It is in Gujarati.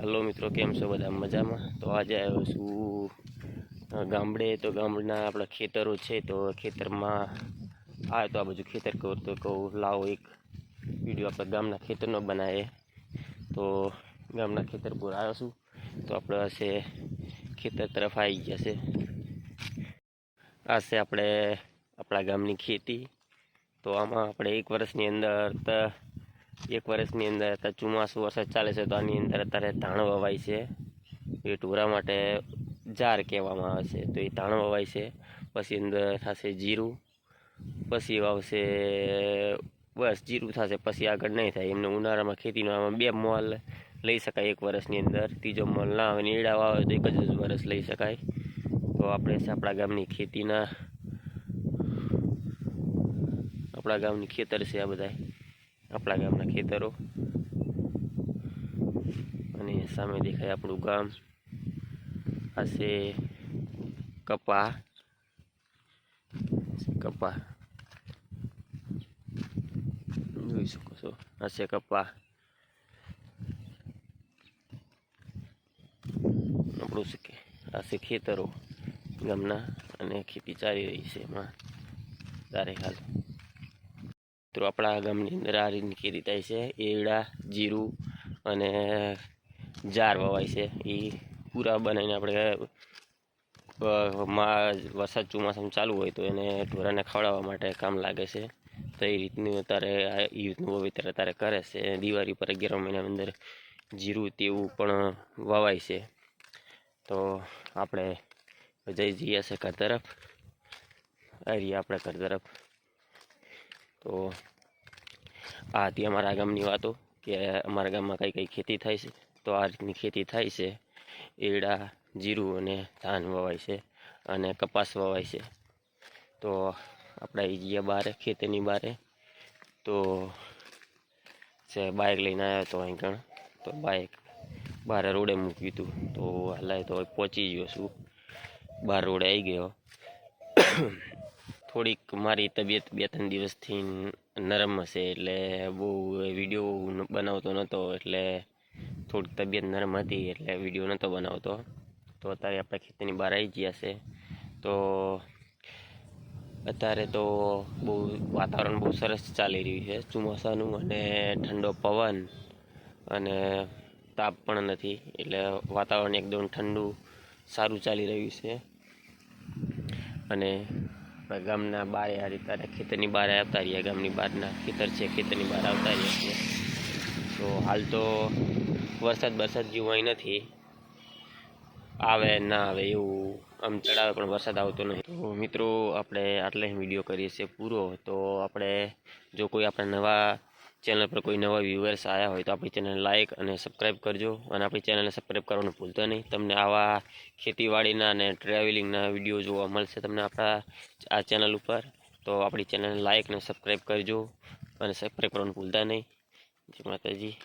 હલો મિત્રો, કેમ છો બધા મજામાં? તો આજે આવ્યો છું ગામડે. તો ગામડાના આપણા ખેતરો છે, તો ખેતરમાં આવે તો આ બાજુ ખેતર કહું તો કહું લાવો એક વિડીયો આપણે ગામના ખેતરનો બનાવીએ. તો ગામના ખેતર પર આવ્યો છું, તો આપણે હશે ખેતર તરફ આવી ગયા છે. આ છે આપણા ગામની ખેતી. તો આમાં આપણે એક વર્ષની અંદર ચોમાસું વરસાદ ચાલે છે, તો આની અંદર અત્યારે ધાણ વવાય છે. એ ઢોરા માટે જાર કહેવામાં આવે છે. તો એ ધાણ વવાય છે, પછી અંદર થશે જીરું, પછી વાવશે બસ જીરું થશે, પછી આગળ નહીં થાય. એમને ઉનાળામાં ખેતીનો આમાં 2 મોલ લઈ શકાય એક વર્ષની અંદર. ત્રીજો મોલ ના આવે ને એડા વાવે તો એક જ વર્ષ લઈ શકાય. તો આપણે આપણા ગામની ખેતીના આપણા ગામની ખેતર છે. આ બધા આપણા ગામના ખેતરો, અને સામે દેખાય આપણું ગામ. આ છે કપા જોઈ શકો છો. આ છે કપા આપણું છે કે આ છે ખેતરો ગામના, અને ખેતી ચાલી રહી છે એમાં તારે હાલ. તો આપણા ગામની અંદર આ રીતની ખેતી થાય છે. એરડા, જીરું અને જાર વવાય છે. એ પૂરા બનાવીને આપણે વરસાદ ચોમાસામાં ચાલુ હોય તો એને ઢોરાને ખવડાવવા માટે કામ લાગે છે. તો એ રીતનું અત્યારે આ રીતનું વાવેતર અત્યારે કરે છે. દિવાળી પર 11 મહિનાની અંદર જીરું તેવું પણ વવાય છે. તો આપણે જઈએ છે ઘર તરફ. આવી આપણે ઘર તરફ. તો આ હતી અમારા ગામની વાતો, કે અમારા ગામમાં કઈ ખેતી થાય છે. તો આ રીતની ખેતી થાય છે. એરડા, જીરું અને ધાન વવાય છે, અને કપાસ વવાય છે. તો આપણે આવી ગયા બહાર, ખેતીની બહાર. તો બાઇક લઈને આવ્યો હતો અહીં ગણ. તો બાઇક બહાર રોડે મૂક્યું હતું. તો હલાય તો પહોંચી ગયો છું, બહાર રોડે આવી ગયો. થોડીક મારી તબિયત 2-3 દિવસથી નરમ હશે, એટલે બહુ વિડીયો બનાવતો નહોતો. એટલે થોડીક તબિયત નરમ હતી, એટલે વિડીયો નહોતો બનાવતો. તો અત્યારે આપણે ખેતીની બહાર આવી ગયા છે. તો અત્યારે તો વાતાવરણ બહુ સરસ ચાલી રહ્યું છે, ચોમાસાનું, અને ઠંડો પવન, અને તાપ પણ નથી. એટલે વાતાવરણ એકદમ ઠંડુ સારું ચાલી રહ્યું છે. અને ગામના બહાર આ રીતે ખેતરની બહાર આવતા રહ્યા. ગામની બહારના ખેતર છે, ખેતરની બહાર આવતા રહ્યા છીએ. તો હાલ તો વરસાદ જેવું અહીં નથી. આવે ના આવે એવું આમ ચડાવે, પણ વરસાદ આવતો નથી. તો મિત્રો, આપણે આટલે વિડીયો કરીએ છીએ પૂરો. તો આપણે જો કોઈ આપણા નવા ચેનલ પર કોઈ નવા વ્યુઅર્સ આવ્યા હોય તો આપણી ચેનલ લાઇક અને સબસ્ક્રાઈબ કરજો, અને આપણી ચેનલને સબસ્ક્રાઈબ કરવાનું ભૂલતા નહીં. તમને આવા ખેતીવાડીના અને ટ્રાવેલિંગના વિડીયો જોવા મળશે તમને આપણા આ ચેનલ ઉપર. તો આપણી ચેનલને લાઇક અને સબસ્ક્રાઈબ કરજો, અને સબસ્ક્રાઈબ કરવાનું ભૂલતા નહીં. જય માતાજી.